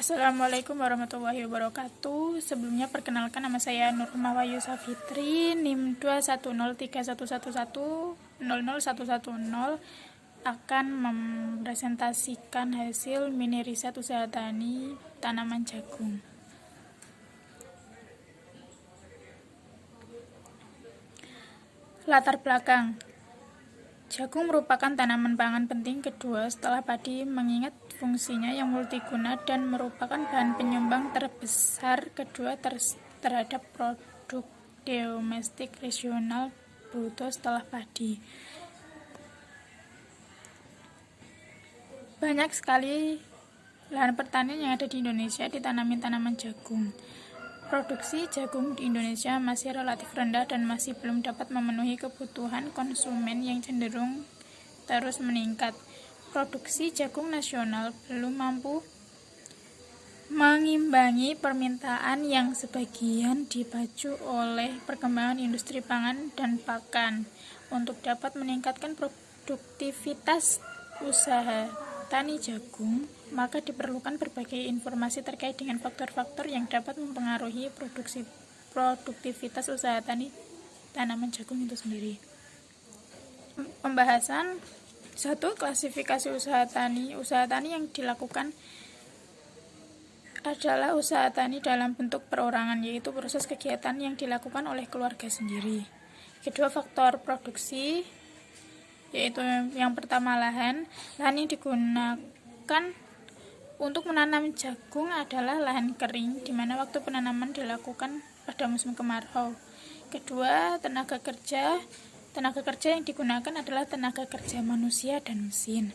Assalamualaikum warahmatullahi wabarakatuh. Sebelumnya perkenalkan, nama saya Nur Mawayu Safitri, NIM 2103111000110, akan mempresentasikan hasil mini riset usaha tani tanaman jagung. Latar belakang: jagung merupakan tanaman pangan penting kedua setelah padi, mengingat fungsinya yang multiguna dan merupakan bahan penyumbang terbesar kedua terhadap produk domestik regional bruto setelah padi. Banyak sekali lahan pertanian yang ada di Indonesia ditanami tanaman jagung. Produksi jagung di Indonesia masih relatif rendah dan masih belum dapat memenuhi kebutuhan konsumen yang cenderung terus meningkat. Produksi jagung nasional belum mampu mengimbangi permintaan yang sebagian dipacu oleh perkembangan industri pangan dan pakan. Untuk dapat meningkatkan produktivitas usaha tani jagung, maka diperlukan berbagai informasi terkait dengan faktor-faktor yang dapat mempengaruhi produktivitas usaha tani tanaman jagung itu sendiri. Pembahasan 1. Klasifikasi usaha tani. Usaha tani yang dilakukan adalah usaha tani dalam bentuk perorangan, yaitu proses kegiatan yang dilakukan oleh keluarga sendiri. Kedua, faktor produksi, yaitu yang pertama lahan. Lahan yang digunakan untuk menanam jagung adalah lahan kering, di mana waktu penanaman dilakukan pada musim kemarau. Kedua, tenaga kerja. Tenaga kerja yang digunakan adalah tenaga kerja manusia dan mesin.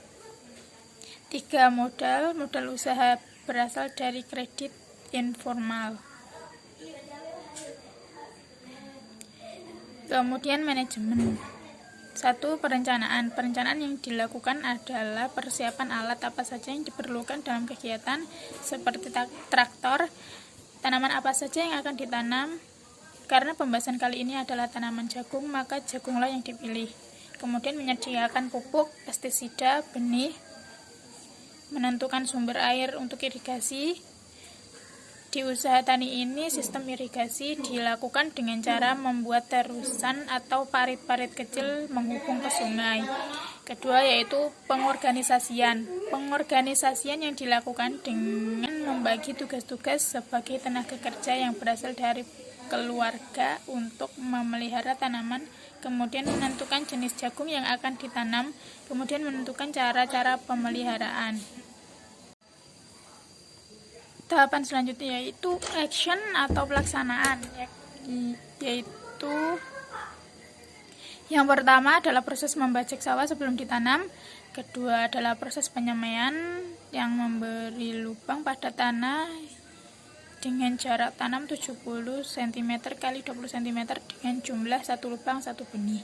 3. Modal. Modal usaha berasal dari kredit informal. Kemudian manajemen. 1. Perencanaan. Perencanaan yang dilakukan adalah persiapan alat apa saja yang diperlukan dalam kegiatan, seperti traktor, tanaman apa saja yang akan ditanam. Karena pembahasan kali ini adalah tanaman jagung, maka jagunglah yang dipilih. Kemudian menyediakan pupuk, pestisida, benih, menentukan sumber air untuk irigasi. Di usaha tani ini, sistem irigasi dilakukan dengan cara membuat terusan atau parit-parit kecil menghubung ke sungai. Kedua, yaitu pengorganisasian. Pengorganisasian yang dilakukan dengan membagi tugas-tugas sebagai tenaga kerja yang berasal dari keluarga untuk memelihara tanaman, kemudian menentukan jenis jagung yang akan ditanam, kemudian menentukan cara-cara pemeliharaan. Tahapan selanjutnya yaitu action atau pelaksanaan, yaitu yang pertama adalah proses membajak sawah sebelum ditanam. Kedua adalah proses penyemaian yang memberi lubang pada tanah dengan jarak tanam 70 cm x 20 cm dengan jumlah 1 lubang 1 benih.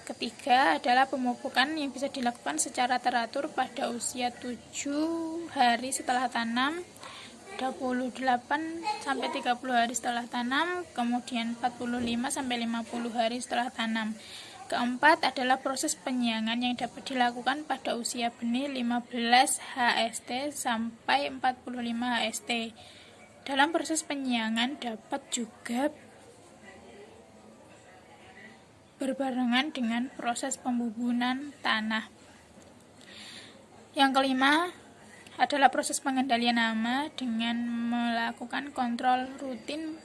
Ketiga adalah pemupukan yang bisa dilakukan secara teratur pada usia 7 hari setelah tanam, 28 sampai 30 hari setelah tanam, kemudian 45 sampai 50 hari setelah tanam. Keempat adalah proses penyiangan yang dapat dilakukan pada usia benih 15 HST sampai 45 HST. Dalam proses penyiangan dapat juga berbarengan dengan proses pembubuhan tanah. Yang kelima adalah proses pengendalian hama dengan melakukan kontrol rutin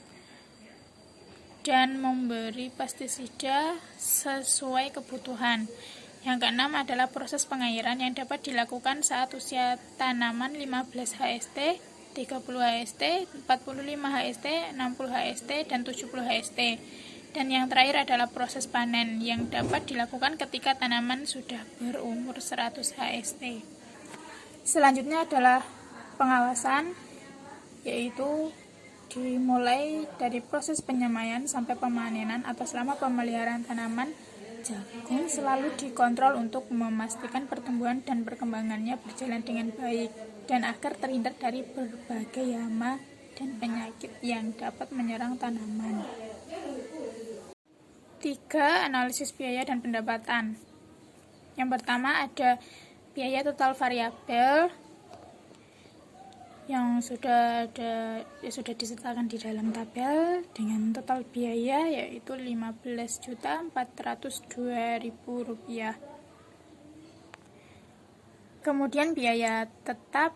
dan memberi pestisida sesuai kebutuhan. Yang keenam adalah proses pengairan yang dapat dilakukan saat usia tanaman 15 HST, 30 HST, 45 HST, 60 HST, dan 70 HST. Dan yang terakhir adalah proses panen yang dapat dilakukan ketika tanaman sudah berumur 100 HST. Selanjutnya adalah pengawasan, yaitu dimulai dari proses penyemaian sampai pemanenan atau selama pemeliharaan tanaman jagung selalu dikontrol untuk memastikan pertumbuhan dan perkembangannya berjalan dengan baik dan agar terhindar dari berbagai hama dan penyakit yang dapat menyerang tanaman. 3. Analisis biaya dan pendapatan. Yang pertama ada biaya total variabel, yang sudah disertakan di dalam tabel dengan total biaya yaitu Rp15.402.000. Kemudian biaya tetap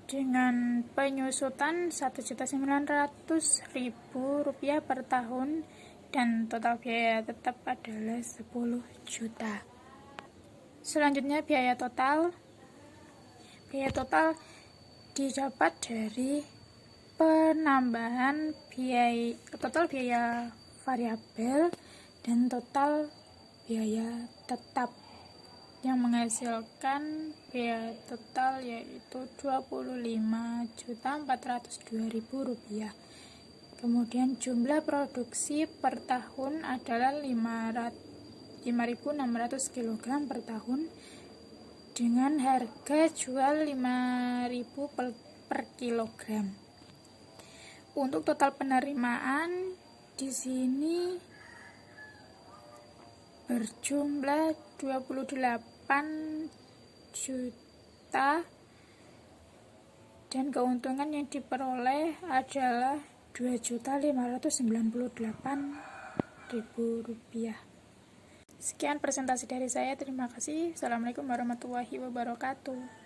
dengan penyusutan Rp1.900.000 per tahun dan total biaya tetap adalah 10 juta. Selanjutnya biaya total didapat dari penambahan total biaya variabel dan total biaya tetap yang menghasilkan biaya total yaitu Rp25.402.000. Kemudian jumlah produksi per tahun adalah 5.600 kg per tahun dengan harga jual Rp5.000 per kilogram. Untuk total penerimaan di sini berjumlah 28 juta dan keuntungan yang diperoleh adalah Rp2.598.000. Sekian presentasi dari saya. Terima kasih. Assalamualaikum warahmatullahi wabarakatuh.